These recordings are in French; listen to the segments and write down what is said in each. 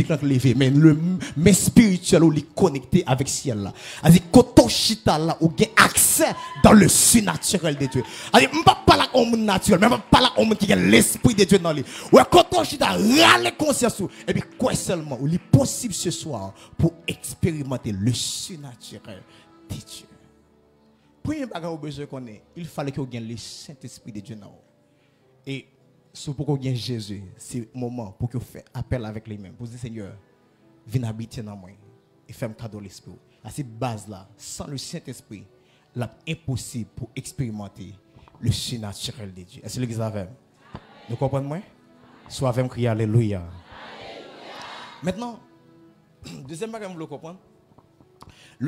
physique là levé, mais le mais spirituel ou li connecté avec ciel là. C'est quand chita là ou gain accès dans le surnaturel de Dieu. C'est pas parler au monde naturel, mais pas parler au monde qui a l'esprit de Dieu dans lui. Ouais, quand chita râler conscience et puis quoi seulement ou il possible ce soir pour expérimenter le surnaturel de Dieu. Premier bagage au besoin qu'on ait, il fallait qu'on gagne le Saint-Esprit de Dieu dans nous. Et si pour qu'on gagne Jésus, c'est le moment pour qu'on fasse appel avec lui-même. Pour dire Seigneur, viens habiter dans moi et fais un cadeau de l'Esprit. À cette base-là, sans le Saint-Esprit, c'est impossible pour expérimenter le surnaturel de Dieu. Est-ce que l'église avec? Vous comprenez moi? Soit avec crier Alléluia. Maintenant, deuxième bagage, vous comprenez?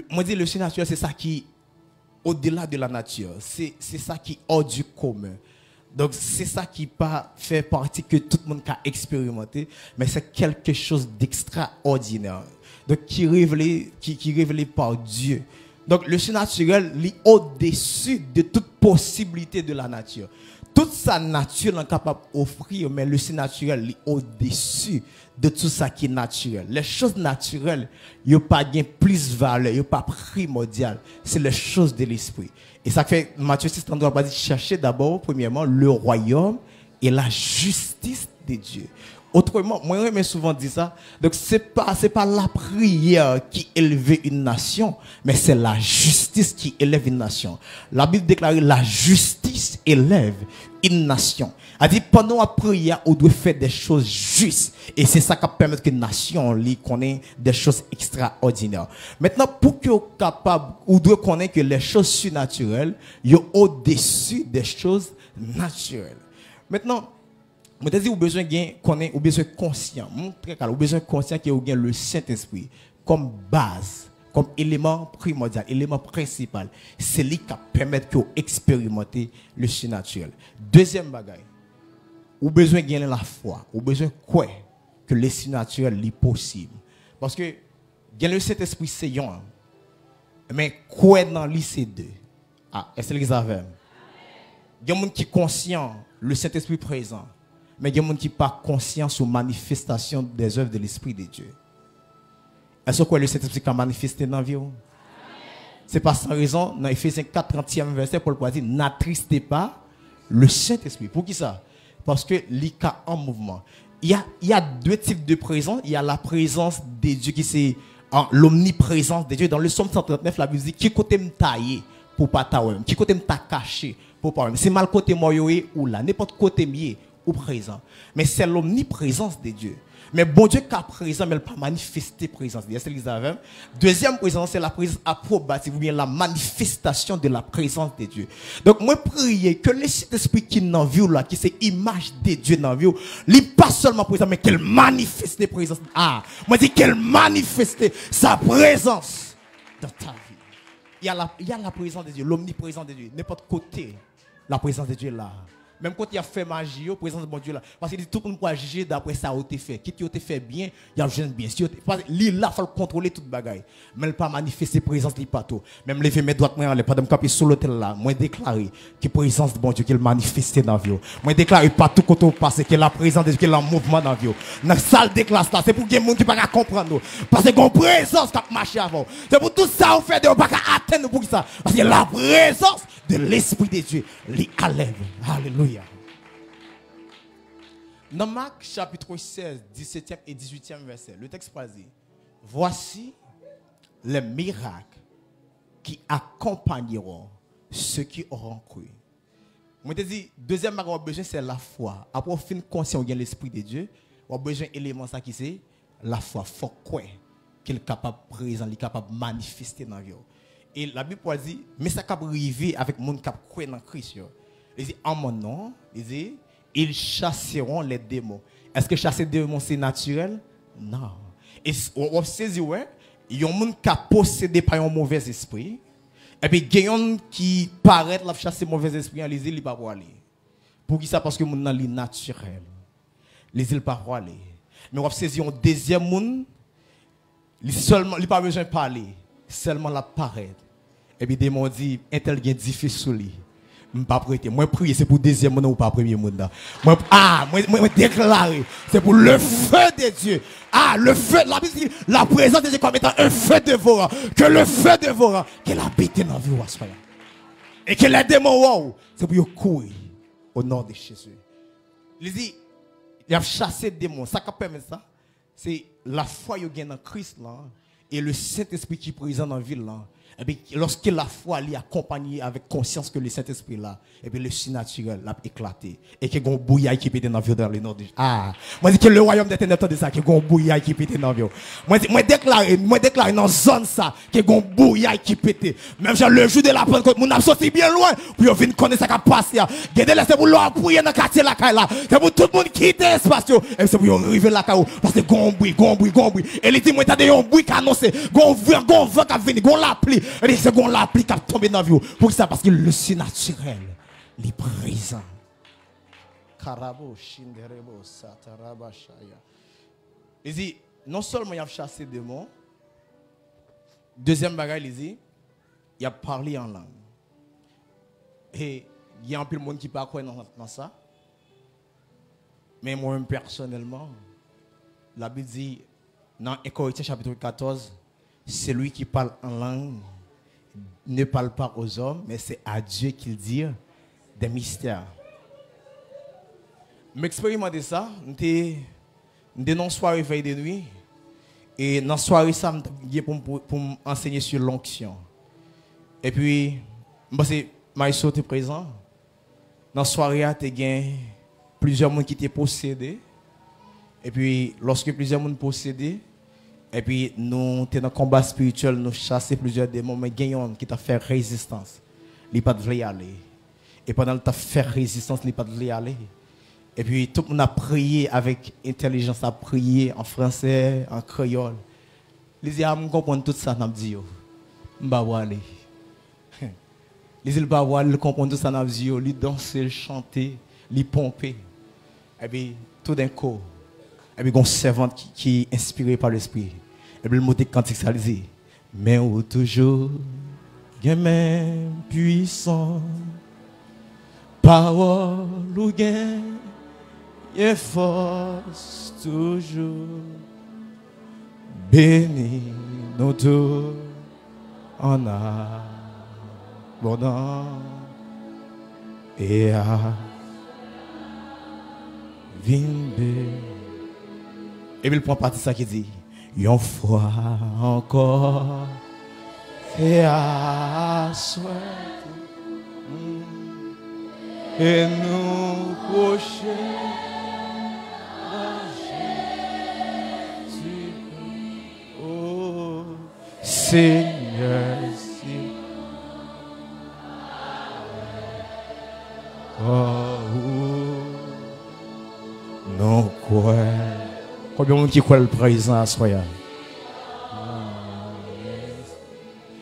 Moi, dis le surnaturel, c'est ça qui au-delà de la nature. C'est ça qui est hors du commun. Donc, c'est ça qui pas fait partie que tout le monde a expérimenté, mais c'est quelque chose d'extraordinaire. Donc, qui est révélé par Dieu. Donc, le surnaturel est au-dessus de toute possibilité de la nature. Toute sa nature est capable d'offrir, mais le surnaturel est au-dessus de tout ça qui est naturel. Les choses naturelles, il n'y a pas plus valeur, il n'y a pas primordial. C'est les choses de l'esprit. Et ça fait, Matthieu 6, 33, va dire, chercher d'abord, premièrement, le royaume et la justice de Dieu. Autrement, moi, j'aime souvent dire ça. Donc, c'est pas la prière qui élève une nation, mais c'est la justice qui élève une nation. La Bible déclare la justice élève une nation. Elle dit, pendant la prière, on doit faire des choses justes. Et c'est ça qui permet que une nation connaisse des choses extraordinaires. Maintenant, pour que vous capable, on doit connaître que les choses surnaturelles, sont au-dessus des choses naturelles. Maintenant, je te dis, vous avez besoin de connaître, vous avez besoin conscient. Très clair, vous avez besoin conscient que vous avez le Saint-Esprit comme base, comme élément primordial, élément principal. C'est lui qui permet que vous expérimentez le surnaturel. Deuxième bagaille, vous avez besoin de gagner la foi. Vous avez besoin de quoi que le surnaturel est possible. Parce que gagner le Saint-Esprit, c'est un. Mais quoi dans lui, c'est deux. Ah, est-ce que vous avez? Il y a des gens qui sont conscients, le Saint-Esprit présent. Mais il y a des gens qui n'ont pas conscience aux manifestations des œuvres de l'Esprit de Dieu. Est-ce que le Saint-Esprit a manifesté dans la vie? Ce n'est pas sans raison, dans Ephésiens 4, 30e verset, Paul dit, n'attristez pas le Saint-Esprit. Pour qui ça? Parce que l'ICA en mouvement. Il y a deux types de présence. Il y a la présence de Dieu qui c'est l'omniprésence de Dieu. Dans le Psaume 139, la Bible dit, qui côté me tailler pour pas tailler, qui côté me cacher pour pas. C'est mal côté moi ou là, n'importe côté mieux ou présent. Mais c'est l'omniprésence de Dieu. Mais bon Dieu qui est présent, mais il n'a pas manifesté présence. Deuxième présence, c'est la présence approbative, ou bien la manifestation de la présence de Dieu. Donc, moi, prier que le Saint-Esprit qui est dans la vie, là, qui c'est l'image de Dieu dans la vie, il n'est pas seulement présent, mais qu'elle manifeste la présence. Ah, moi, je dis qu'elle manifeste sa présence dans ta vie. Il y a la présence de Dieu, l'omniprésence de Dieu. N'importe côté, la présence de Dieu est là. Même quand il a fait magie, la présence de mon Dieu là. Parce qu'il dit tout le monde peut juger d'après ça a été fait. Qui a été fait bien, il a jeune bien. Si il là, il faut contrôler toute bagaille. Mais il pas manifester présence de pas tout. Même lever mes doigts moi pas de me caper sur l'hôtel là. Moi déclarer que présence de bon Dieu qu'il manifeste dans la vie. Moi déclarer pas tout côté passer que la présence de Dieu qu'il en mouvement dans la vie. Dans salle de classe là, c'est pour que les gens qui pas comprendre parce que une présence qui a marché avant. C'est pour tout ça on fait de pas atteindre pour ça. Parce que la présence de l'Esprit de Dieu les élève. Alléluia. Dans Marc chapitre 16, 17e et 18e verset, le texte dit, voici les miracles qui accompagneront ceux qui auront cru. Moi te dis, deuxième bagage besoin c'est la foi. Après fin conscient de l'Esprit de Dieu, on a besoin d'éléments ça qui c'est la foi. Faut quoi qu'il est capable présent, il est capable de manifester dans la vie. Et la Bible dit, mais ça capable arriver avec le monde qui croit dans Christ. Il dit en mon nom, il dit ils chasseront les démons. Est-ce que chasser des démons c'est naturel? Non. Et on sait ouais, il y a des gens qui possédé par un mauvais esprit. Et puis il y a des gens qui paraissent la chasser mauvais esprit, les îles pas aller. Pour qui ça? Parce que mon est naturel. Les îles pas aller. Mais on sait un deuxième monde, seulement il pas besoin de parler, seulement la paraître. Et puis des démons dit un tel gain difficile. Je pas prêter. Moi prier c'est pour deuxième monde ou pas premier monde. Moi déclarer c'est pour le feu de Dieu. Ah, le feu, la présence de Dieu comme étant un feu dévorant. Que le feu dévorant, qu'il habite dans la vie. Et que les démons, wow, c'est pour courir au nom de Jésus. Il dit, il a chassé des démons. Ça qui permet ça, c'est la foi qu'il y a dans Christ là, et le Saint-Esprit qui est présent dans la ville là. Et puis, lorsque la foi est accompagnée avec conscience que le Saint-Esprit là, et puis le surnaturel l'a éclaté. Et qu'il y a un bouillard qui pète dans la vie dans le nom de Jésus. Ah, moi je dis que le royaume des ténèbres de ça, qu'il y a un bouillard qui pète dans la vie. Moi déclare dans zone ça, qu'il y a un bouillard qui pète. Même genre le jour de la Pentecôte, mon a sorti bien loin, pour venir connaître ça qui passe. Gardez laissez pour l'or prier dans le quartier là, c'est pour tout le monde quitter l'espace, et c'est pour arriver là, parce que gon bruit. Et il dit, moi t'as des bruit qui annonce, gon vent qui vient, gon la pluie. Et c'est qu'on l'applique à tomber dans la vie. Pour ça, parce que le surnaturel, il est présent. Il dit, non seulement il a chassé des démons, deuxième bagage, il dit, il a parlé en langue. Et il y a un peu de monde qui ne peut pas croire dans ça. Mais moi-même, personnellement, la Bible dit, dans 1 Corinthiens chapitre 14, c'est lui qui parle en langue. Ne parle pas aux hommes, mais c'est à Dieu qu'il dit des mystères. M'expérimenter ça, nous dans soirée veille de nuit, et dans soirée ça, pour m'enseigner sur l'onction. Et puis, c'est Maïso était présent. Dans soirée, il y a plusieurs personnes qui étaient possédés. Et puis, lorsque plusieurs personnes possédés, et puis, nous, dans le combat spirituel, nous chassons plusieurs démons, mais gagnons qui t'a fait résistance. Il n'a pas de y aller. Et pendant que tu as fait résistance, il n'a pas de y aller. Et puis, tout le monde a prié avec intelligence, a prié en français, en créole. Les gens ont compris tout ça, je ne vais pas aller. Les gens ne comprennent tout ça, ils dansent, ils chantent, ils pompent. Et puis, tout d'un coup, et puis, il y a une servante qui est inspirée par l'esprit. Et puis, le mot de cantique, ça dit, mais où toujours, il y a même puissant, parole ou gain, il y a force toujours, béni nous tous en abondance et à vimber. Et puis il prend partie de ça qui dit, yon froid encore, et à souhait, et nous coucher, oh Seigneur, si, oh, non quoi. Combien de gens qui croient le présent à soi?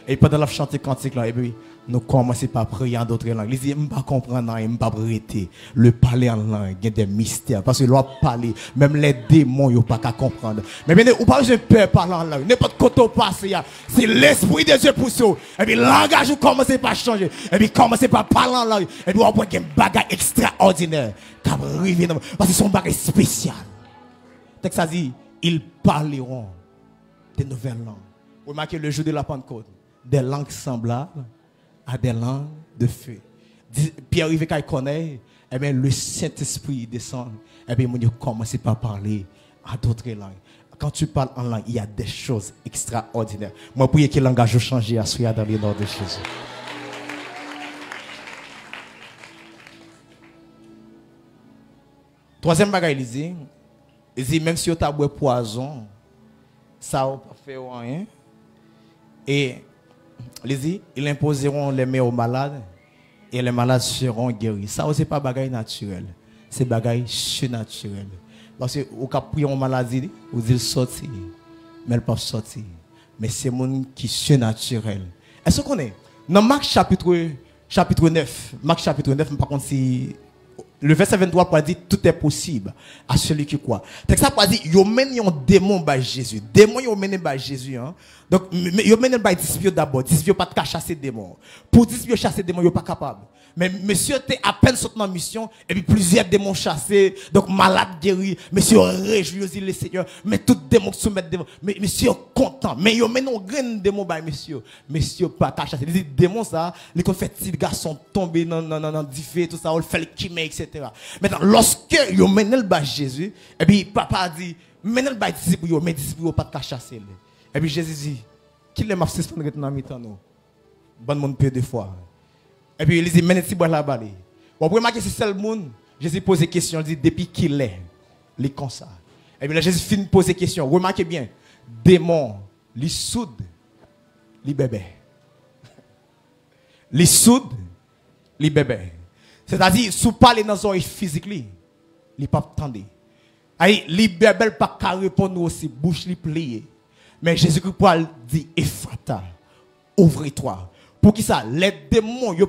Et pendant la chanter cantique là, et puis nous commençons par prier en d'autres langues. Ils disent, je ne pas comprendre, je ne pas arrêter. Le parler en langue, il y a des mystères. Parce que l'on parler, même les démons, ils ne peuvent pas comprendre. Mais bien, ou pas, je peux parler en langue. N'importe quoi tu passes, c'est l'esprit de Dieu pour ça. Et puis, le langage, vous commencez par changer. Et puis, commencez par parler en langue. Et puis, on voit qu'il y a un bagage extraordinaire. Parce que c'est un bagage spécial. Donc ça dit, ils parleront des nouvelles langues. Vous remarquez le jour de la Pentecôte, des langues semblables à des langues de feu. Pierre-Yves qui connaît, eh bien, le Saint-Esprit descend, et bien, on commence par parler à d'autres langues. Quand tu parles en langue, il y a des choses extraordinaires. Moi, pour que le langage change à soi dans le nom de Jésus. Troisième bagage, il dit, même si tu as bu poison, ça ne va pas faire rien. Et ils imposeront les mains aux malades et les malades seront guéris. Ça, ce n'est pas bagaille naturel. C'est bagaille surnaturel. Parce que au cas où on maladie, vous dites sortir, mais elle ne peut pas sortir. Mais c'est monde qui est surnaturel. Est-ce qu'on est dans Marc chapitre 9, Marc chapitre 9, par contre, si le verset 23 pour dire tout est possible à celui qui croit. Donc ça pour dire yo mène un démon par Jésus. Démon yo mène par Jésus hein. Donc yo mène par disciple d'abord. Disciple pas de chasser démon. Pour disciple chasser démon yo pas capable. Mais monsieur était à peine sorti en mission, et puis plusieurs démons chassés, donc malade guéri, monsieur réjoui aussi le Seigneur, mais tout démon soumettent devant, mais monsieur content, mais yo mais non grain démon by monsieur pas qu'à chasser. Les démons ça, les qu'on fait petit garçon tomber dans diffé tout ça, on fait le kimé etc. Maintenant lorsque yo mène le bas Jésus, et puis papa dit mène le bas disciple yo, mais disciple yo pas qu'à chasser. Et puis Jésus dit qui les m'a suspendre dans mi-temps nous. Bon monde peu de fois. Et puis il dit, mais si bois là-bas. Vous remarquez c'est seul monde. Jésus pose des questions, il dit depuis qu'il est, les comme ça. Et puis là Jésus finit de poser des questions. Remarquez bien, démon, les soudes, les bébés. Les soudes, les bébés. C'est-à-dire, si vous parlez dans l'oreille physique, les pas attendre. Les bébés pas qu'à répondre aussi, bouche les pliée. Mais Jésus-Christ dit, Ephrata, ouvre-toi. Pour qui ça? Les démons, ils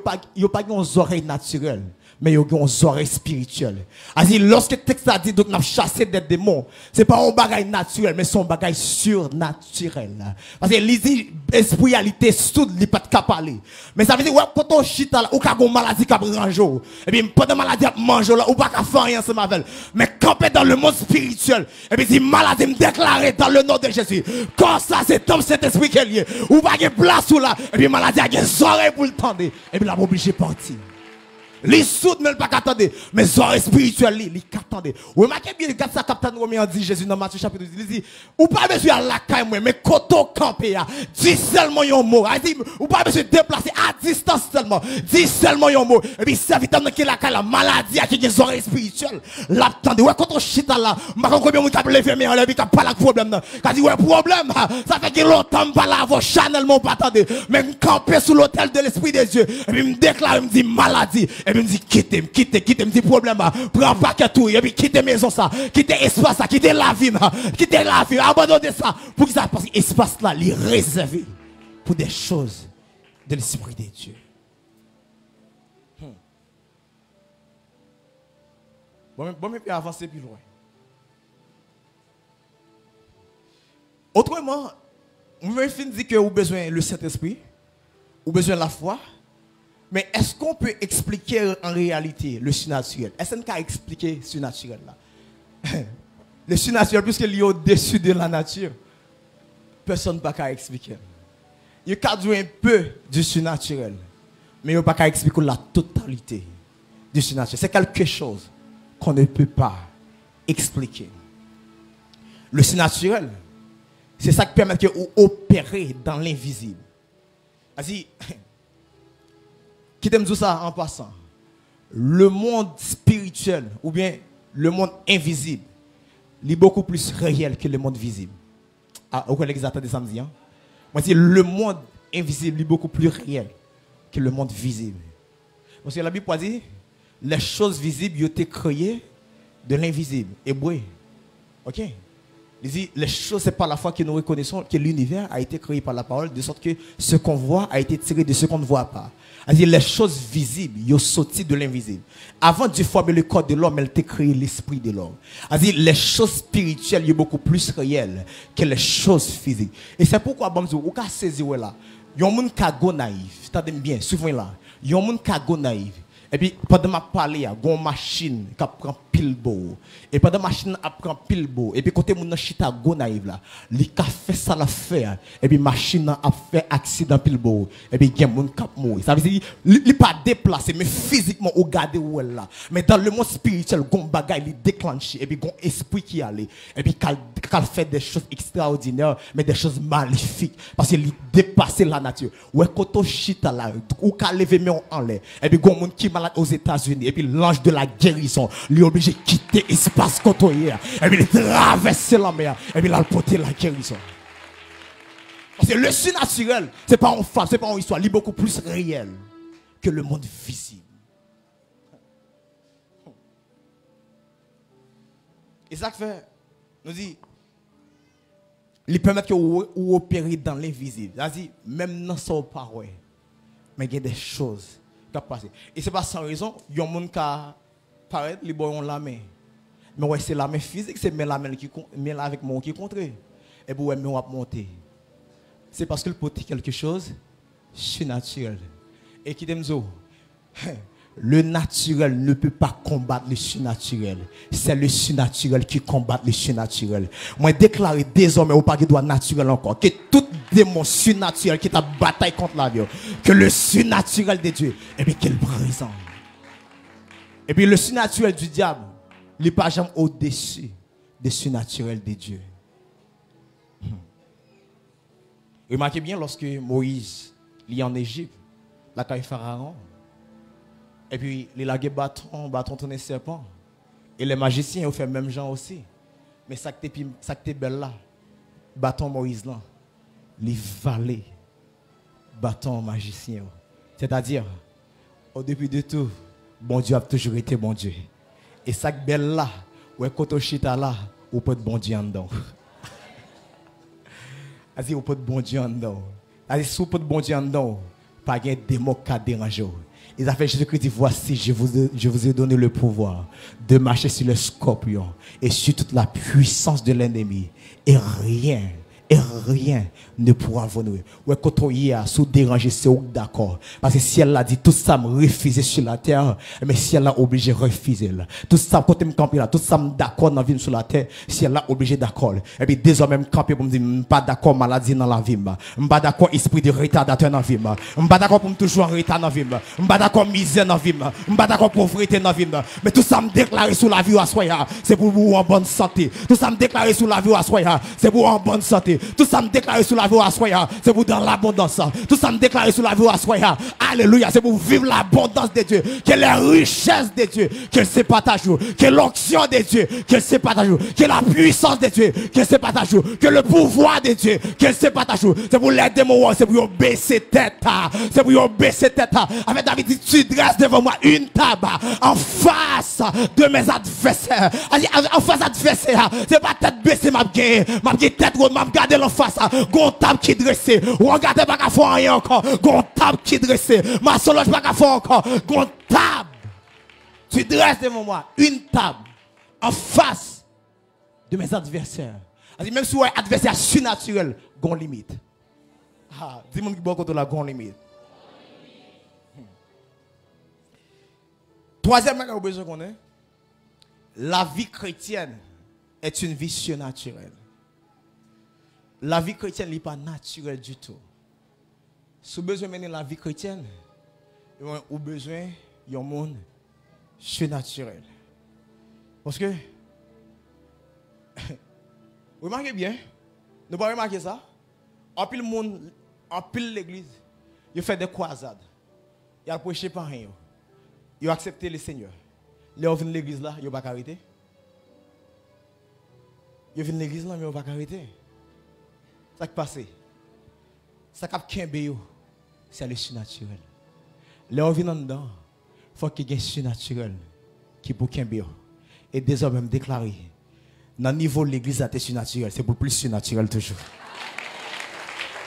n'ont pas des oreilles naturelles, mais ils ont des oreilles spirituelles. C'est-à-dire, lorsque le texte a dit, donc, nous avons chassé des démons, ce n'est pas un bagage naturel, mais c'est un bagage surnaturel. Parce que les esprits, ils sont tous, ils ne peuvent pas parler. Mais ça veut dire, quand on chute là, ou quand on a une maladie qui a mangé, et bien, pendant la maladie qui mange là, ou pas qu'à faire rien, c'est ma belle. Mais camper dans le monde spirituel, et bien, si maladie me déclare dans le nom de Jésus, quand ça, c'est comme cet esprit qui est lié, ou pas de place ou là, et bien, maladie a des oreilles pour le tendre, et bien, la obligé de partir. Les soudes ne pas qu'attendre, mais les oreilles spirituelles, ils qu'attendent. Vous remarquez bien, quand ça capte Romain dit Jésus dans Matthieu chapitre 12, il dit, ou pas besoin à la caille, mais quand on campe, dis seulement un mot. Ou pas besoin de déplacer à distance seulement. Dis seulement un mot. Et puis, ça vite dans la caille, la maladie qui a des oreilles spirituelles. L'attendez. Ouais, quand on chita là, je ne sais pas combien de gens qui ont levé, mais on n'a pas le problème. Quand dit, ouais, problème, ça fait que longtemps, pas là, avant chanellement pas attendre. Mais me camper sous l'autel de l'Esprit de Dieu. Et puis, me déclare, me dit maladie. Et puis, me dit, quitte, me dit problème, prends pas que tout, et puis quitte maison ça, quitte espace ça, quitte la vie, abandonnez ça. Pour que ça, parce que l'espace là, il est réservé pour des choses de l'Esprit de Dieu. Bon, mais puis avancer plus loin. Autrement, on veut dire que vous avez besoin le Saint-Esprit, vous avez besoin de la foi. Mais est-ce qu'on peut expliquer en réalité le surnaturel? Est-ce qu'on peut expliquer le surnaturel là? Le surnaturel, puisqu'il est au-dessus de la nature, personne ne peut pas expliquer. Il y a un peu du surnaturel, mais il n'y a pas expliquer la totalité du surnaturel. C'est quelque chose qu'on ne peut pas expliquer. Le surnaturel, c'est ça qui permet d'opérer dans l'invisible. Vas-y. Qui t'aime tout ça en passant? Le monde spirituel ou bien le monde invisible, il est beaucoup plus réel que le monde visible. Ah, vous connaissez exactement des samedis, hein? Moi, je dis le monde invisible est beaucoup plus réel que le monde visible. Parce que la Bible dit, les choses visibles ont été créées de l'invisible. Hébreu. Ok? Il dit, les choses, c'est par la foi que nous reconnaissons que l'univers a été créé par la parole, de sorte que ce qu'on voit a été tiré de ce qu'on ne voit pas. C'est-à-dire, les choses visibles, ils ont sorti de l'invisible. Avant de former le corps de l'homme, elle a créé l'esprit de l'homme. C'est-à-dire, les choses spirituelles, sont beaucoup plus réelles que les choses physiques. Et c'est pourquoi, bon, vous avez saisi là, il y a un monde qui est naïf. C'est-à-dire, bien, souvent là, il y a un monde qui est naïf. Et puis, pendant ma parler, il y a une machine qui prend pile beau. Et pendant la machine prend pile beau. Et puis, côté mon chita go naïve là, il a fait ça l'affaire. Et puis, machine a fait accident pile beau. Et puis, il y a mon cap mourir. Ça veut dire, il n'est pas déplacé, mais physiquement, au garde où elle là. Mais dans le monde spirituel, il y a un bagage qui déclenché. Et puis, il y a un esprit qui allait. Et puis, il fait des choses extraordinaires, mais des choses maléfiques. Parce qu'il dépasse la nature. Ou quand on chita là, ou quand lever en l'air. Et puis, il y a un monde qui aux États-Unis, et puis l'ange de la guérison lui obligé de quitter l'espace côtoyer, et puis il traverse la mer, et puis il a porté la guérison. Parce que le surnaturel, c'est pas en fable, c'est pas en histoire, il est beaucoup plus réel que le monde visible. Et ça fait, nous dit, il permet que vous opérez dans l'invisible. C'est-à-dire, même dans son parole, mais il y a des choses. Et c'est pas sans raison, il y a un monde qui paraît, les boys ont la main. Mais ouais, c'est la main physique, c'est la main qui met avec mon qui contre. Et puis ouais, mais on va monter. C'est parce qu'il peut quelque chose surnaturel. Et qui t'aime ça, Le naturel ne peut pas combattre le surnaturel. C'est le surnaturel qui combat le surnaturel. Moi, déclarer désormais au paquet doit naturel encore. Que tout démon surnaturel qui t'a bataille contre la vie, que le surnaturel de Dieu, et bien qu'il présente. Et puis le surnaturel du diable, il n'est pas jamais au-dessus des surnaturels de Dieu. Remarquez bien lorsque Moïse est en Égypte, la caille Pharaon. Et puis, il a bâton tourné serpent. Et les magiciens ont fait le même genre aussi. Mais ça qui est belle là, bâton Moïse là, les valets, bâton magicien. C'est-à-dire, au début de tout, bon Dieu a toujours été bon Dieu. Et ça qui est belle là, ou quand on chita là, ou peut être bon Dieu en dedans. Vas-y, ou peut être bon Dieu en dedans. Vas-y, si ou peut être bon Dieu en dedans, pas de démon qui a dérangé. Ils ont fait Jésus-Christ dit, voici, je vous ai donné le pouvoir de marcher sur le scorpion et sur toute la puissance de l'ennemi. Et rien ne pourra vous nuire. Ouais, quand on y a sous déranger, c'est d'accord. Parce que si elle a dit tout ça me refuser sur la terre, mais si elle a obligé de refuser là. Tout ça, quand me camper là, tout ça me d'accord dans la vie sur la terre, si elle a obligé d'accord. Et puis désormais me camper pour me dire, pas d'accord maladie dans la vie, pas d'accord esprit de retardateur dans la vie, pas d'accord pour me toujours en retard dans la vie, pas d'accord misère dans la vie, pas d'accord pauvreté dans la vie, mais tout ça me déclarer sur la vie à soi, c'est pour vous en bonne santé. Tout ça me déclarer sur la vie à soi, c'est pour vous en bonne santé. Tout ça me déclare sur la vie à soi, c'est pour dans l'abondance. Tout ça me déclare sur la vie à soi, alléluia, c'est pour vivre l'abondance de Dieu, que les richesses de Dieu, que c'est partage, que l'onction de Dieu, que c'est partage, que la puissance de Dieu, que c'est partage, que le pouvoir de Dieu, que c'est partage. C'est pour les démons, c'est pour baisser tête, c'est pour baisser tête. Avec David dit, tu dresses devant moi une table en face de mes adversaires. En face adversaire, c'est pas tête baissée, ma tête haute, m'a regardé en face, gon table qui dressé, ou regardez pas qu'à faire rien encore, gon table qui dressé, ma sologe pas qu'à faire encore, gon table. Tu dresses devant moi une table en face de mes adversaires. Même si vous êtes adversaire surnaturel, gon limite. Ah, dis-moi qui bon côté la gon limite. Troisième chose que vous besoin qu'on ait, la vie chrétienne est une vie surnaturelle. La vie chrétienne n'est pas naturelle du tout. Si vous avez besoin de mener la vie chrétienne, vous avez besoin d'un monde surnaturel. Parce que, vous remarquez bien, nous pouvons remarquer ça, en pile monde, en pile l'église, ils font des croisades. Ils ont prêché par rien. Ils ont accepté le Seigneur. Ils ont venu l'église là, ils n'ont pas arrêté. Ils ont venu l'église là, mais ils n'ont pas arrêté. Ça qui passe, ça qui est c'est le surnaturel. Là, on vient dedans, il faut qu'il y ait un surnaturel qui pour qu'il y ait. Et désormais, déclarer, dans le niveau de l'église, c'est surnaturel, c'est pour plus surnaturel toujours.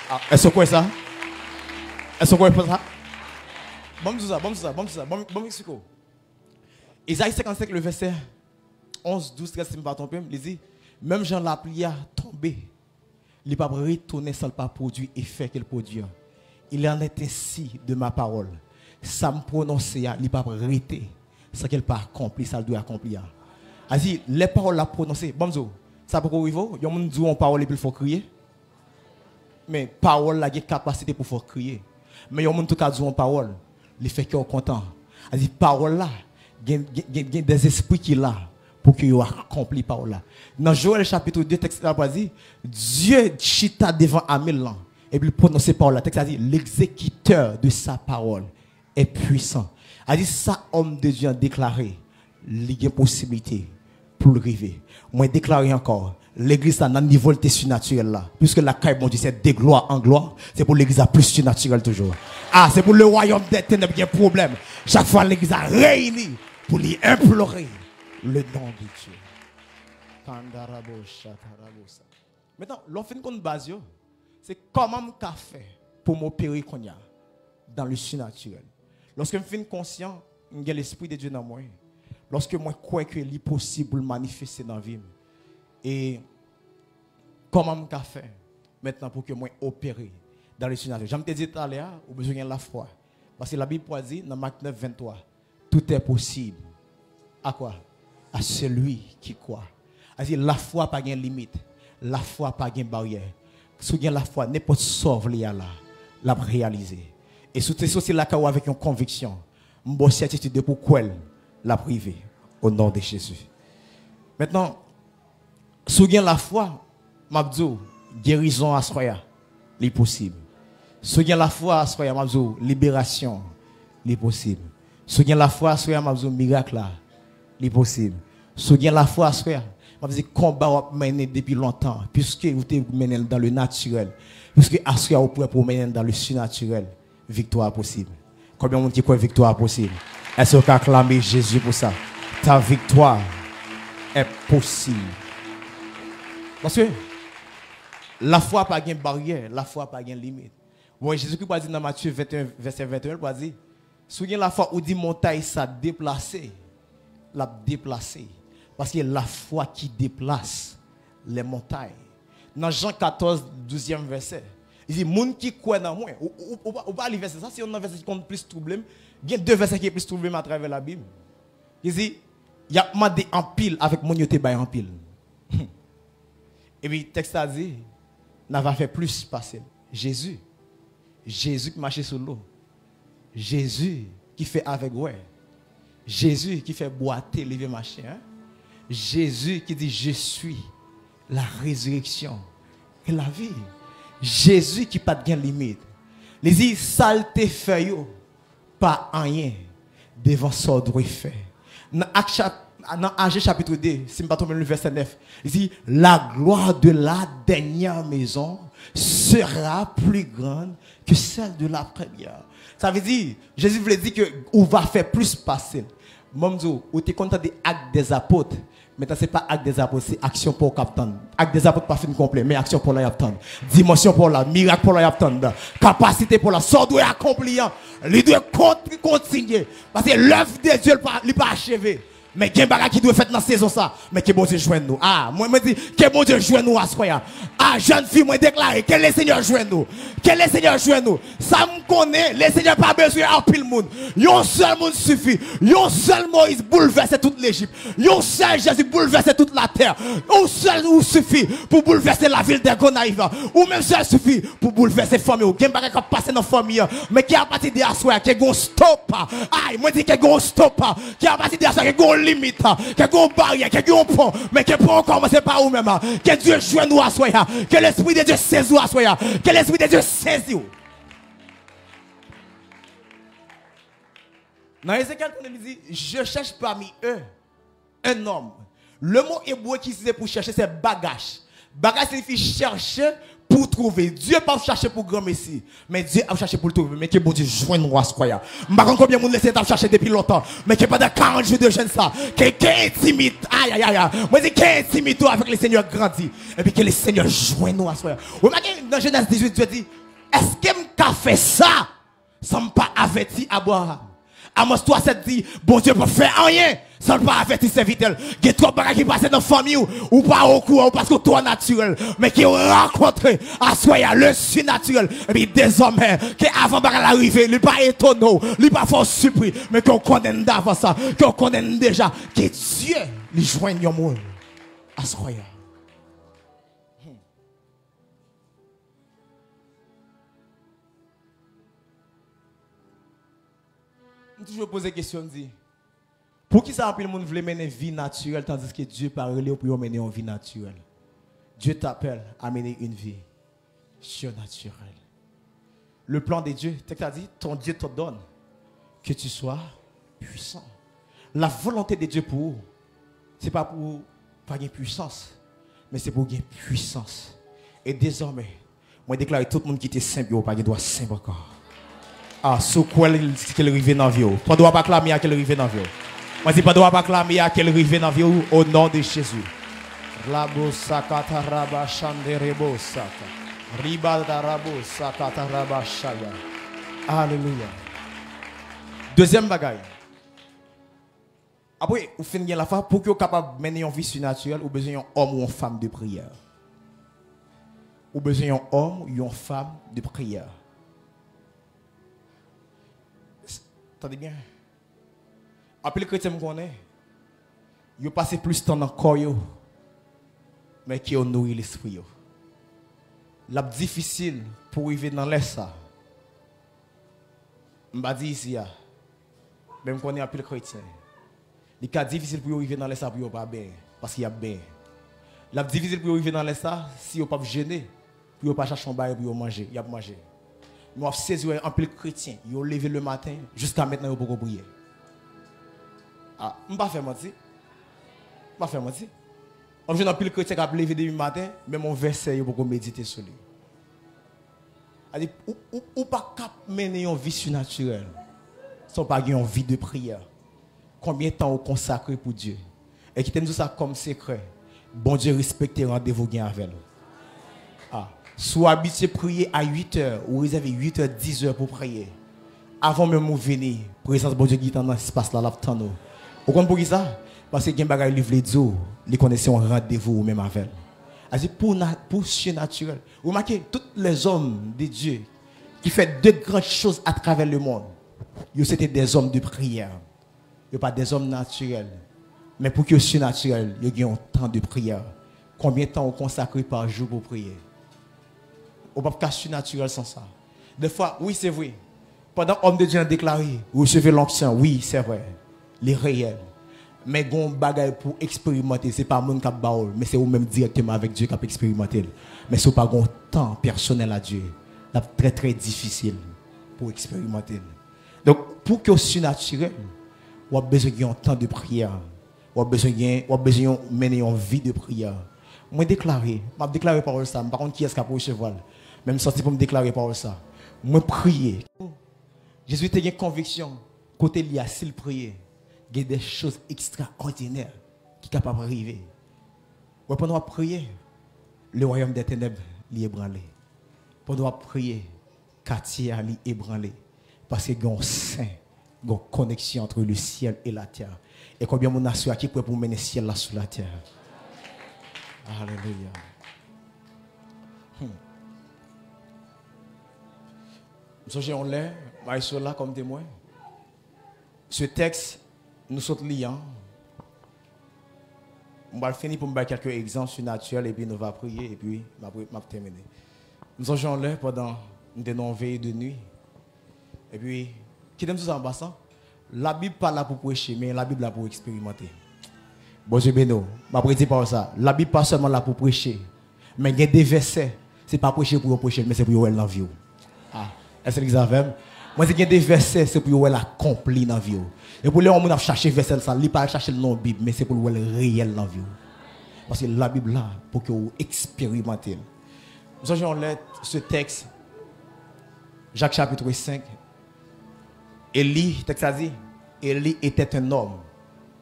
Ah, est-ce que ça? Est-ce que ça? Bon, Isaïe 55, le verset 11, 12, 13, si je ne me trompe pas, il dit, même Jean la plia tombé. Il ne peut pas retourner sans pas produire effet qu'il produit. Il en est ainsi de ma parole. Ça me prononce, il ne peut pas arrêter sans qu'elle pas accompli, ça doit accomplir. Vas-y, les paroles la prononcer. Bon, ça peut arriver. Il y a des gens qui disent parole et puis il faut crier. Mais parole la capacité pour faire crier. Mais il y a des gens qui disent parole, il fait qu'ils sont contents. Vas-y, parole là, il y a des esprits qui sont là. Pour qu'il ait accompli par là. Dans Joël chapitre 2, texte là, dit Dieu chita devant Amel et puis il prononce par là. Texte a dit l'exécuteur de sa parole est puissant. A dit ça homme de Dieu a déclaré il y a possibilité pour le arriver. Moi déclarer encore l'église à un niveau de surnaturel là. Puisque la caille bon Dieu c'est de gloire en gloire, c'est pour l'église à plus surnaturel toujours. Ah, c'est pour le royaume des ténèbres qui a un problème. Chaque fois l'église a réuni pour lui implorer le nom de Dieu. Maintenant, l'offre qu'on base, c'est comment je fais pour m'opérer dans le surnaturel. Lorsque je suis conscient, il y a l'Esprit de Dieu dans moi. Lorsque je crois que c'est possible de manifester dans la vie. Et comment je fais maintenant pour que je opère dans le surnaturel. J'aime te dire tout à l'heure, vous avez besoin de la foi. Parce que la Bible dit dans Marc 9, 23, tout est possible. À quoi? À celui qui croit. C'est-à-dire la foi pas de limite, la foi pas de barrière. Si vous avez la foi, n'importe sauve là, la réaliser. Et c'est aussi là avec une conviction, une bonne certitude pour quoi la priver au nom de Jésus. Maintenant, si vous avez la foi, Mabdou, guérison à Soya, c'est possible. Si vous avez la foi à Soya, Mabdou, libération, c'est possible. Si vous avez la foi à Soya, Mabdou, miracle, c'est possible. Si vous avez la foi à Soya, Mabdou, combat à mener depuis longtemps, puisque vous êtes mené dans le naturel, puisque à Soya, vous pouvez pour mener dans le surnaturel, victoire possible. Combien de monde qui croit victoire possible? Est-ce qu'on acclame Jésus pour ça? Ta victoire est possible. Parce que la foi pas de barrière, la foi pas de limite. Bon, Jésus-Christ a dit dans Matthieu 21, verset 21, il a dit, si vous avez la foi où dit montagne, ça déplacer, la déplacer. Parce que la foi qui déplace les montagnes. Dans Jean 14, 12e verset, il dit, moun qui croit dans moi, ou pas les versets, ça c'est un verset qui compte plus troublé. Il y a deux versets qui sont plus troublés à travers la Bible. Il dit, il y a demandé en pile avec mon yoté bay en pile. Et puis, le texte a dit, n'a pas fait plus passer. Jésus qui marchait sur l'eau. Jésus qui fait avec ouais. Jésus qui fait boiter, lever marcher. Hein? Jésus qui dit, je suis la résurrection et la vie. Jésus qui n'a pas de limite. Il dit, saleté fait yo, pas rien devant ça doit faire. Dans Agé chapitre 2, si je ne me trompe pas, le verset 9, il dit, la gloire de la dernière maison sera plus grande que celle de la première. Ça veut dire, Jésus voulait dire que on va faire plus passer. Momzo, ou t'es content des actes des apôtres. Maintenant, ce n'est pas acte des apôtres, c'est action pour captain. Acte des apôtres, pas fin complet, mais action pour la captain. Dimension pour la, miracle pour la captain. Capacité pour la, sort doit accomplir. Il doit continuer. Parce que l'œuvre de Dieu n'est pas achevée. Mais il y a des choses qui doivent faire dans la saison ça. Mais que bon Dieu joigne nous. Ah, moi je dis que bon Dieu joigne nous à ce moment. Ah, jeune fille, moi déclare que le Seigneur joigne nous. Que le Seigneur joigne nous. Ça me connaît, le Seigneur pas besoin de pile monde. Un seul monde suffit. Un seul Moïse bouleverse toute l'Égypte. Un seul Jésus bouleverse toute la terre. Un seul ou suffit pour bouleverser la ville de Gonaïva. Ou même seul suffit pour bouleverser la famille. Il y a des choses qui passent dans la famille. Mais qui a partir de la soirée, qui a un stop. Ah, moi dis qu'il y a un stop. Qui a partir de la soirée, qui a un limite, que gon barrière, que gon pont, mais que pas encore commencer par vous-même, que Dieu joue nous à soi, que l'esprit de Dieu saisit à soi, que l'esprit de Dieu saisit. Dans Ézéchiel, il dit, je cherche parmi eux un homme. Le mot hébreu qui c'est pour chercher, c'est bagage. Bagage signifie chercher pour trouver. Dieu pas chercher pour grand messie, mais Dieu a cherché pour le trouver. Mais que bon Dieu joigne nous à ce croyant. Je ne sais pas combien de monde laisse chercher depuis longtemps, mais que pendant 40 jours de jeûne ça, que intimide, aïe aïe aïe, moi je dis que intimide avec le Seigneur grandit, et puis que le Seigneur joigne nous à ce croyant. Vous voyez dans Genèse 18, Dieu dit, est-ce que m'a fait ça sans me pas averti Abraham? Amos 3, 7 dit, bon Dieu peut faire rien sans pas avertir ses vitelles. Il y a trop de choses qui passent dans la famille ou pas au courant parce que toi naturel, mais qui ont rencontré à soi le surnaturel. Et puis désormais, qu'avant de l'arrivée, il n'est pas étonnant, il n'est pas fort surpris, mais qu'on connaît d'avant ça, qu'on connaît déjà que Dieu lui joigne au monde à soi. Je toujours poser la question, pour qui ça le monde veut mener une vie naturelle tandis que Dieu parle pour mener une vie naturelle? Dieu t'appelle à mener une vie surnaturelle. Le plan de Dieu, tu as dit, ton Dieu te donne que tu sois puissant. La volonté de Dieu pour vous, ce n'est pas pour pas gagner puissance, mais c'est pour gagner puissance. Et désormais, moi je déclare tout le monde qui était simple, pas doit simple encore. Ah, sous quoi qu'elle arrive dans la vie. Pas doit pas clamer à qu'elle arrive dans la vie. Moi, je pas doit pas clamer à qu'elle arrive dans la vie au nom de Jésus. Rabo sakata raba shanderebo saka. Riba darabo sakata raba shaya. Alléluia. Deuxième bagaille. Après, vous finissez la foi pour que vous soyez capable de mener une vie surnaturelle, vous avez besoin d'un homme ou une femme de prière. Vous avez besoin d'un homme ou une femme de prière. Attendez bien. Après les chrétiens me connaissent. Ils passent plus de temps dans le corps, mais qui ont nourri l'esprit. La difficile pour arriver dans l'est. Je ne dis ici, même qu'on est un peu chrétien. Il est difficile pour arriver dans l'est pour ne pas bien, parce qu'il y a bien. La difficile pour arriver dans l'est si vous ne pas gêner, pour ne pas chercher un bail pour manger, il y a manger. Nous avons saisi un peu chrétien, ils ont levé le matin, jusqu'à maintenant ils ne prier. Ah, je ne vais pas faire mentir. Je ne vais pas faire mentir. On vient un peu chrétien qui a levé demain matin, mais mon verset, il faut méditer sur lui. Ou pas mener une vie surnaturelle, sans pas une vie de prière. Combien de temps on consacre pour Dieu? Et qui t'aime tout ça comme secret. Bon Dieu respecte les rendez-vous avec nous. Ah. Soit habitué à prier à 8 heures, ou réserver 8 heures, 10 heures pour prier. Avant même de venir, présence bon Dieu qui est dans l'espace là, l'attend. Vous comprenez pour qui ça? Parce que il y a des livres les dieux, les connaissances un rendez-vous même avec. Pour surnaturel. Vous remarquez, tous les hommes de Dieu qui font de grandes choses à travers le monde, c'était des hommes de prière. Ils ne sont pas des hommes naturels. Mais pour que surnaturel, il y a un temps de prière. Combien de temps on consacre par jour pour prier? On ne peut pas surnaturel sans ça. Des fois, oui, c'est vrai. Pendant que l'homme de Dieu a déclaré, vous recevez l'onction, oui, c'est vrai. Les réels. Mais gon bagay pour expérimenter, c'est pas monde qui baol, mais c'est vous-même directement avec Dieu qui a expérimenté. Mais c'est pas un temps personnel à Dieu. C'est très très difficile pour expérimenter. Donc pour que ce soit naturel, vous avez besoin d'un temps de prière. Vous avez besoin de mener une vie de prière. Moi déclarer, m'a déclaré par ça, par contre qui est-ce qui a pour cheval, même sorti pour me déclarer par ça. Moi prier. Jésus a une conviction côté il y a s'il prier. Il y a des choses extraordinaires qui sont capables d'arriver. Pendant qu'on prier, le royaume des ténèbres est ébranlé. Pendant qu'on prier, quartier est ébranlé. Parce qu'il y a un saint, une connexion entre le ciel et la terre. Et combien de gens qui prêt pour mener le ciel là sur la terre. Alléluia. Nous sommes là, je là comme témoin. Ce texte, nous sommes liants. On va finir pour me faire quelques exemples surnaturels et puis nous allons prier et puis je vais terminer. Nous sommes là pendant une veille de nuit. Et puis, qui aime tout ça en passant? La Bible n'est pas là pour prêcher, mais la Bible est là pour expérimenter. Bon Dieu béni, je vais dire par ça. La Bible n'est pas seulement là pour prêcher, mais il y a des versets. Ce n'est pas prêcher pour prêcher, mais c'est pour vous l'envie. Ah, est-ce que vous avez? Moi, il y a des versets, c'est pour vous l'accomplir dans la vie. Et pour les gens qui cherchent les versets, ça ne pas chercher le nom de la Bible, mais c'est pour vous le réel dans la vie. Parce que la Bible est là pour que vous expérimentez. Nous avons ce texte, Jacques chapitre 5. Élie, le texte a dit, Élie était un homme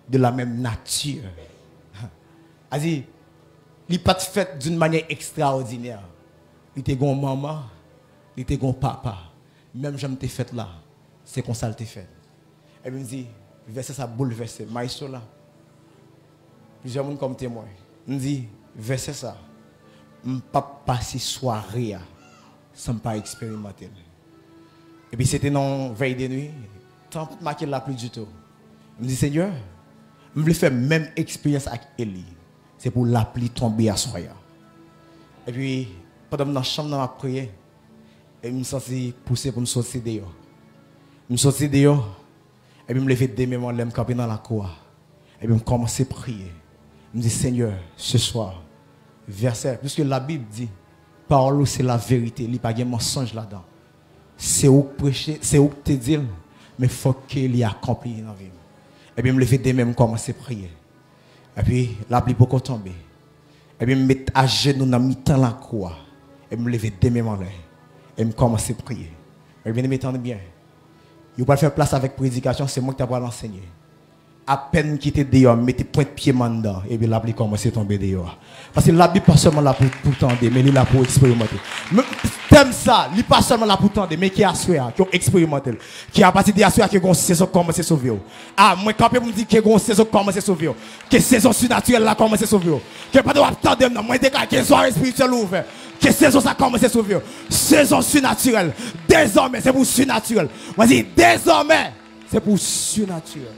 de la même nature. Il dit, il n'est pas fait d'une manière extraordinaire. Il était un maman, il était un papa. Même j'aime te fait là, c'est comme ça il te fait. Et puis il me dit, verset ça bouleversé, maïso là. Plusieurs monde comme témoin. Il me dit, verset ça, je ne peux pas passer soirée sans pas expérimenter. Et puis c'était dans veille de nuit, tant que je ne plus du tout. Je me dis, Seigneur, je veux faire la même expérience avec Élie. C'est pour l'appeler tomber à soya. Et puis, pendant que je suis dans la chambre, je prié. Et je me suis poussé pour me sortir dehors. Je me suis sorti dehors. Et puis, je me levé dès même, je me camper dans la cour. Et puis, je commence à prier. Je me dis, Seigneur, ce soir, verset, puisque la Bible dit, parole, c'est la vérité. Il n'y a pas de mensonge là-dedans. C'est où prêcher, c'est où te dire, mais il faut qu'il y ait accompli dans la vie. Et puis, je me levé dès même, je commence à prier. Et puis, la pluie beaucoup tomber. Et puis, je me mets à genoux dans mi-temps la croix. Et je me lever dès même en l'air. Et je commence à prier. Et bien, m'étendre bien. Il ne faut pas faire place avec prédication, c'est moi qui t'ai pas l'enseigner. À peine quitter dehors, mettez point de pied dedans. Et puis, la pluie commence à tomber dehors. Parce que la Bible n'est pas seulement là pour tendre, mais elle est là pour expérimenter. T'aimes ça, il n'est pas seulement là pour tendre, mais qui a souhait, qui ont expérimenté. Qui a parti de la souhait, qui a une saison commence à sauver. Ah, moi, quand je me dis qu'il y a une saison commence à sauver. Que saison surnaturelle là commence à sauver. Que pas de attendre, moi, déclare que soirée spirituelle ouverte. Que saison ça commence à sauver. Saison surnaturelle. Désormais, c'est pour surnaturel. Moi, je dis, désormais, C'est pour surnaturel.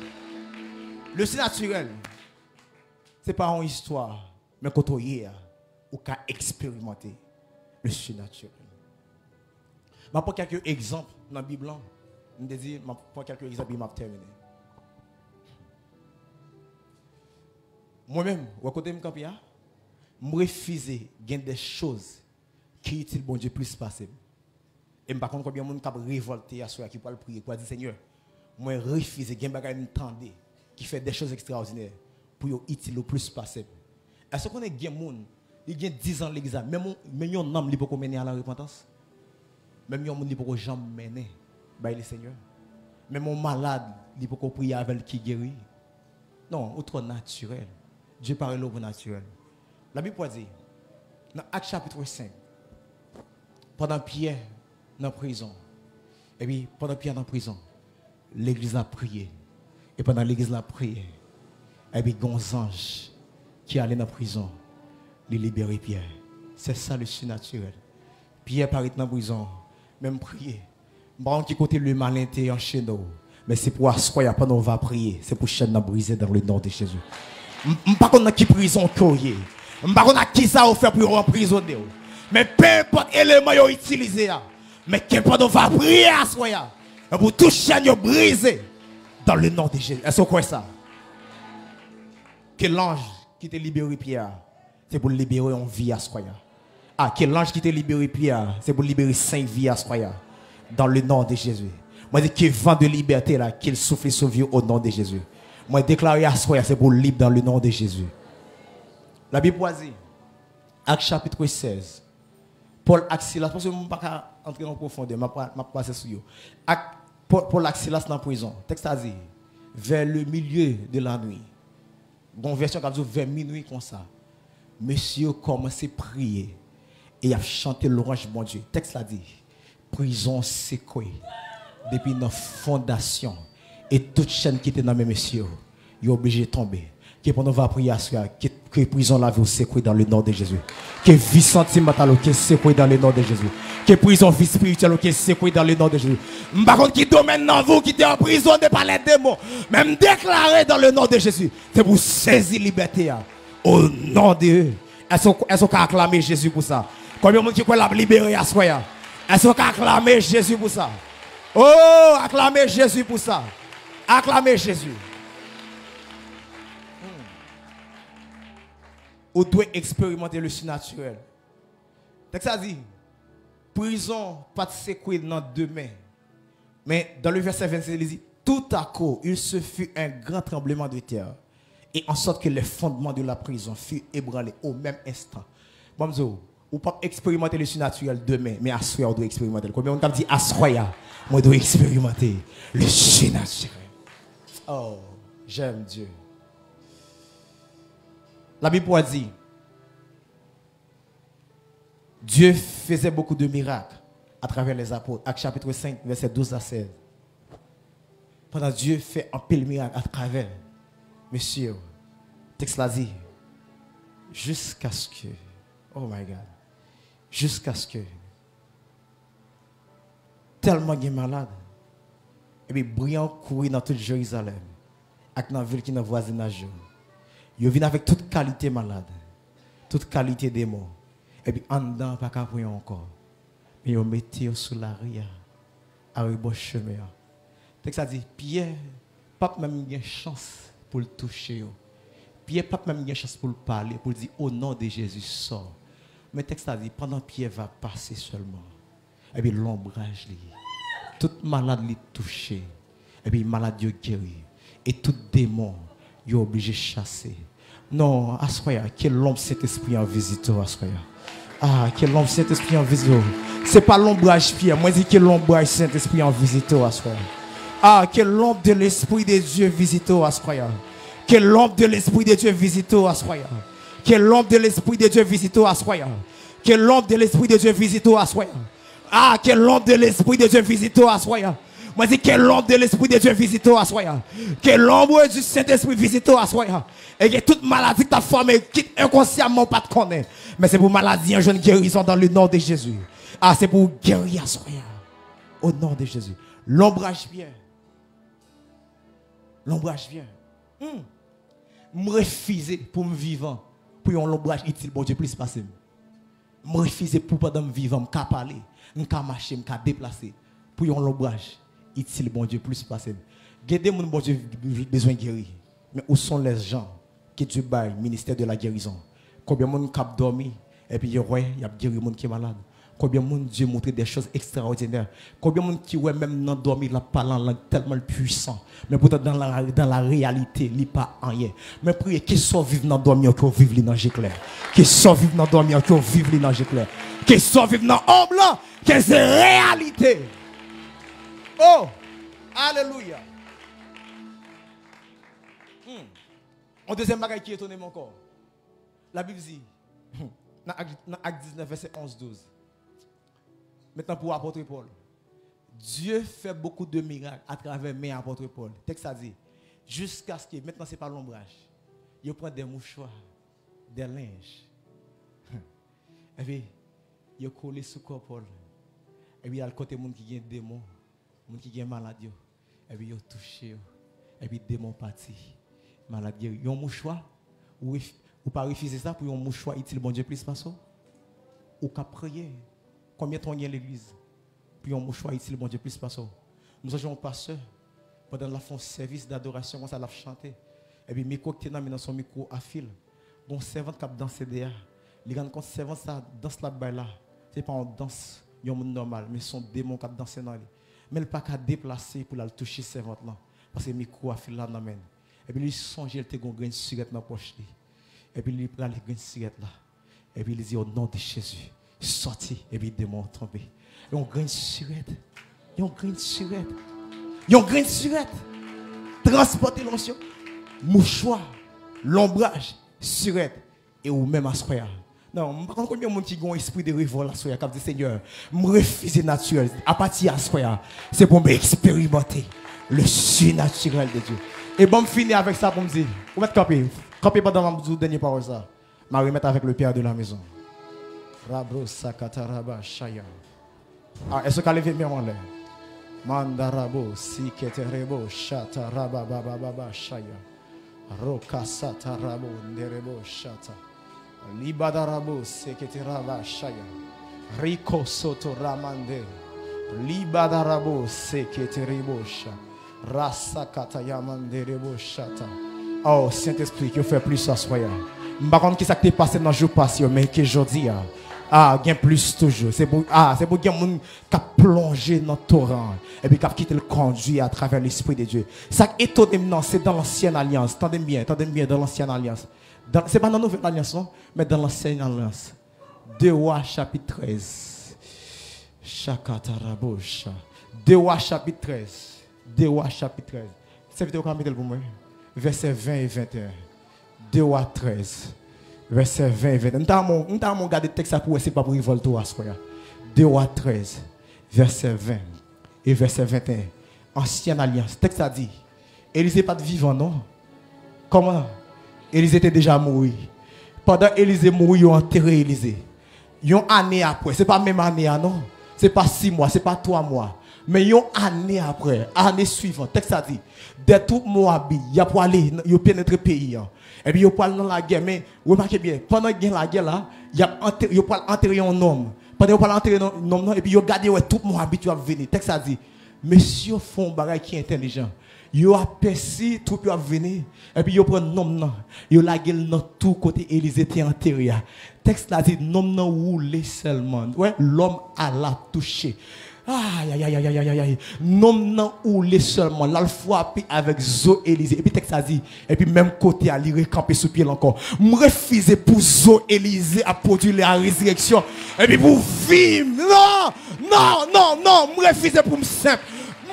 Le surnaturel, ce n'est pas une histoire, mais quand on y est, on peut expérimenter le surnaturel. Je vais prendre quelques exemples dans la Bible. Je vais prendre quelques exemples et je vais terminer. Moi-même, au côté de moi, je refuse de des choses qui utilisent bon Dieu plus passer. Et par contre, combien de gens qui révolté à soi qui peut prier pour dire Seigneur, moi refuse de gagner m'entendre qui fait des choses extraordinaires pour utiliser le plus passer. Est-ce qu'on est des gens qui ont 10 ans l'église, même un homme qui peut mener à la repentance, même un homme qui peut jamais mener par le Seigneur, même un malade qui peut prier avec qui guérit. Non, autre naturel. Dieu parle au naturel. La Bible dit, dans Actes chapitre 5, pendant Pierre dans la prison, et puis pendant Pierre dans la prison, l'église a prié. Et pendant l'église a prié, et puis il y a un ange qui allait dans la prison, il libérer Pierre. C'est ça le surnaturel. Pierre paraît dans la prison, même prier. Bon, qui côté le malin était en chez nous, mais c'est pour asseoir pendant on va prier, c'est pour chaîne briser dans le nom de Jésus. Je ne sais pas qui prison qu'il y a. Je ne sais pas qui ça a fait pour emprisonner. Mais peu importe l'élément qu'ils ont utilisé, mais qu'importe on va prier à soi, pour tout chaîne briser dans le nom de Jésus. Est-ce que vous croyez ça? Que l'ange qui t'a libéré Pierre, c'est pour libérer une vie à soi. Ah, que l'ange qui t'a libéré Pierre, c'est pour libérer 5 vies à soi. Dans le nom de Jésus. Moi, je dis que vent de liberté là, qu'il souffle sur vous au nom de Jésus. Moi, déclarer à soi, c'est pour libre dans le nom de Jésus. La Bible dit, Actes chapitre 16, Paul Axilas, parce que je ne vais pas entrer en profondeur, je vais passer sur vous. Paul Axilas dans la prison, le texte a dit, vers le milieu de la nuit, une version qui a dit vers minuit comme ça, monsieur commence à prier et il a chanté l'orange mon Dieu. Le texte a dit, prison secouée depuis nos fondations. Et toute chaîne qui était dans mes messieurs, ils sont obligés de tomber. Que pendant va prier à soi, que prison la vie secouée dans le nom de Jésus. Que vie sentimentale qui est secouée dans le nom de Jésus. Que prison vie spirituelle qui est secouée dans le nom de Jésus. Par contre, qui domaine dans vous qui êtes en prison de par les démons, même déclaré dans le nom de Jésus, c'est pour saisir liberté. Au nom de Dieu. Est-ce qu'on peut acclamer Jésus pour ça? Combien de monde qui peut la libérer à soi? Est-ce qu'on peut acclamer Jésus pour ça? Oh, acclamer Jésus pour ça. Acclamez Jésus. On doit expérimenter le surnaturel. Donc ça dit, prison pas de secouer dans 2 mains. Mais dans le verset 27, il dit, tout à coup, il se fut un grand tremblement de terre. Et en sorte que les fondements de la prison furent ébranlés au même instant. Bon, on peut expérimenter le surnaturel demain, mais à soi, on doit expérimenter. Combien on dit à soi, on doit expérimenter le surnaturel. Oh, j'aime Dieu. La Bible dit, Dieu faisait beaucoup de miracles à travers les apôtres. Actes chapitre 5, verset 12 à 16. Pendant Dieu fait un pile miracle à travers, monsieur, texte l'a dit, jusqu'à ce que, oh my God, jusqu'à ce que, tellement il est malade, et puis brillant courir dans toute Jérusalem, avec dans la ville qui est dans le voisinage. Il vient avec toute qualité malade, toute qualité démon, et puis en dedans, pas qu'à prier encore. Mais il mettait sur la ria, avec bon chemin. Donc ça dit, Pierre, pas même une chance pour le toucher. Pierre, pas même une chance pour le parler, pour dire au nom de Jésus, sort. Mais le texte a dit, pendant Pierre va passer seulement, et puis l'ombrage, tout malade est touché, et puis malade est guéri, et tout démon est obligé de chasser. Non, Assoya, quel l'ombre cet esprit en visite, Assoya. Ah, quel l'ombre cet esprit en visite. Ce n'est pas l'ombrage Pierre, moi je dis que l'ombrage Saint-Esprit en visite, Assoya. Ah, quel l'ombre de l'Esprit de Dieu visite, Assoya. Quel l'ombre de l'Esprit de Dieu visite, Assoya. Quel l'ombre de l'Esprit de Dieu visite, Assoya. Quel l'ombre de l'Esprit de Dieu visite, Assoya. Ah, quel l'ombre de l'Esprit de Dieu visite, Assoya. Moi, je dis que l'ombre de l'Esprit de Dieu visite à soi. Que l'ombre du Saint-Esprit visite à soi. Et que toute maladie que tu as formée, quitte inconsciemment pas te connaître. Mais c'est pour maladie, un jeune guérison dans le nom de Jésus. Ah, c'est pour guérir à soi. Au nom de Jésus. L'ombrage Pierre. L'ombrage vient. Je refuse pour me vivre, pour un ombrage utile, bon Dieu, plus passer. Je refuse pour pendant me vivre, me parler, me marcher, me déplacer, pour un ombrage utile, bon Dieu, plus passer. Gardez mon bon Dieu besoin de guérir. Mais où sont les gens qui Dieu baille, ministère de la guérison? Combien de monde cap dormi et puis il y a guéri monde qui est malade. Combien de monde Dieu montre des choses extraordinaires. Combien de monde qui ouais même dans dormi la parlant langue tellement puissant. Mais pourtant dans la réalité, il n'y a pas rien. Mais priez qui sont vivre dans dormi qui vivre dans l'éclair. Qui sont vivre dans dormi qui vivre dans l'éclair. Qui sont vivre dans homme là qui c'est réalité. Oh, alléluia. En deuxième bagage qui étonne mon corps. La Bible dit, dans Acte 19, verset 11-12. Maintenant pour l'apôtre Paul. Dieu fait beaucoup de miracles à travers mes apôtres Paul. Texte a dit, jusqu'à ce que, maintenant ce n'est pas l'ombrage. Il prend des mouchoirs, des linges. Et puis, il collé sous corps Paul. Et puis il y a le côté monde qui a des démons, monde qui a maladie. Et puis il a touché. Et puis démon parti. Maladie. Il y a un mouchoir. Ou pas refuser ça pour un mouchoir utile, bon Dieu, plus pas ça. Ou qu'à prier. Combien de temps il y a l'église? Puis un mouchoir utile, bon Dieu, plus pas ça. Nous avons un pasteur. Pendant la fond service d'adoration, on l'a chanté. Et puis, micro qui est dans son micro à fil. Bon, servant qui a dansé derrière. Les gars, quand servant ça danse là-bas là, ce n'est pas une danse, il y a un monde normal, mais son démon qui a dansé dans lui. Mais il n'a pas qu'à déplacer pour la toucher servante là. Parce que le micro a fil là dans main. Et puis, il songe, il a une graine de cigarette dans la poche. Et puis, il prend les graines de cigarette là. Et puis, il dit au nom de Jésus, sorti. Et puis, le démon est tombé. Il y a une graine de cigarette. Il y a une graine de cigarette. Il y a une graine de cigarette. Transporter l'onction. Mouchoir, l'ombrage, cigarette. Et ou même à soya. Non, par contre, combien de gens qui ont un esprit de révolte à soya, qui dit Seigneur, je refuse naturel. À partir de soya, c'est pour m'expérimenter le surnaturel de Dieu. Et bon, je finis avec ça pour me dire, vous mettez camper. Camper pendant la dernière parole ça. Je vais remettre avec le père de la maison. Rabro Sakataraba Shaya. Ah, est-ce que vous levez bien en l'air? Mandarabo Siketerebo Shata Raba Baba Baba Shaya. Roka Satarabo Nerebo Shata. Libadarabo Seketeraba Shaya. Rico Soto Ramande. Libadarabo Seketerebo Shata. Rasa Katayamanderebo Shata. Oh, Saint-Esprit, qui fait plus à soi. Je ne sais pas qui s'est passé dans le jour passé, mais que je dis. Ah, il y a plus toujours. C'est pour qu'il y ait des gens qui plongé dans le torrent et puis qui quitté le conduit à travers l'Esprit de Dieu. Ça qui étonne, c'est dans l'ancienne alliance. Tendez bien, dans l'ancienne alliance. Ce n'est pas dans la nouvelle alliance, non, mais dans l'ancienne alliance. 2 Rois chapitre 13. Shakatarabosha. 2 Rois chapitre 13. 2 Rois chapitre 13. C'est vidéo qu'on pour moi. Versets 20 et 21. 2 Rois 13. Verset 20 et 21. Nous avons regardé le texte pour essayer de ne pas révolter à ce moment. 2 Rois 13, verset 20 et verset 21. Ancienne alliance. Le texte a dit, Élisée n'est pas vivant, non? Comment? Élisée était déjà mort. Pendant Élisée mourit, ils ont enterré Élisée. Une année après, ce n'est pas la même année, non? Ce n'est pas 6 mois, ce n'est pas 3 mois. Mais une année après, année suivante, le texte a dit, des troupes Moabites, il y a pour aller, il pénétrer le pays. Et puis, il parle dans la guerre. Mais, remarquez bien, pendant la guerre, là, il parle enterrer un homme. Pendant qu'il parle enterrer un homme, et puis, il regarde tout le monde habitué à venir. Le texte a dit, messieurs font un bagage qui est intelligent. Ils ont perçu tout le monde venir. Et puis, ils prennent un homme, ils ont la gueule dans tout côté, Élisée était enterré. Le texte a dit, l'homme n'a roulé seulement. Ouais, l'homme a la touché. Aïe, aïe, aïe, aïe, aïe, aïe. Non, non, ou les seulement. Là, le frappé avec Zo Élisée. Et puis, texte a dit. Et puis, même côté, à l'y recamper sous pied encore. Je refuse pour Zo Élisée à produire la résurrection. Et puis, pour vivre. Non, non, non, non. Je refuse pour me simple.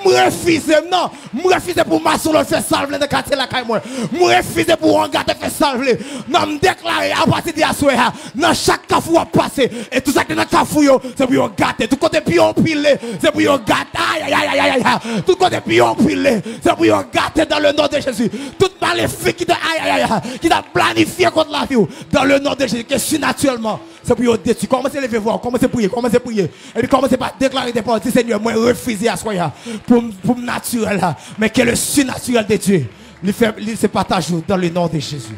Je refuse, non. Je refuse pour maçon le faire salver dans le quartier la caille moi. Je refuse pour un gars de faire salver. Non, je déclare à partir de la soirée, dans chaque cafou à passer. Et tout ça qui est dans le cafou, c'est pour y gâter. Tout côté pion pilé, c'est pour y gâter. Aïe, aïe, aïe, aïe, aïe. Tout côté pion pilé, c'est pour y gâter dans le nom de Jésus. Tout maléfique qui t'a planifié contre la vie, dans le nom de Jésus, qui est surnaturellement. C'est pour y détruire. Commencez à lever voir, commencez à prier, commencez à prier. Et puis commencez à déclarer des paroles. Seigneur, moi, refuser à soi, pour le naturel, mais que le surnaturel de Dieu Il se partage dans le nom de Jésus.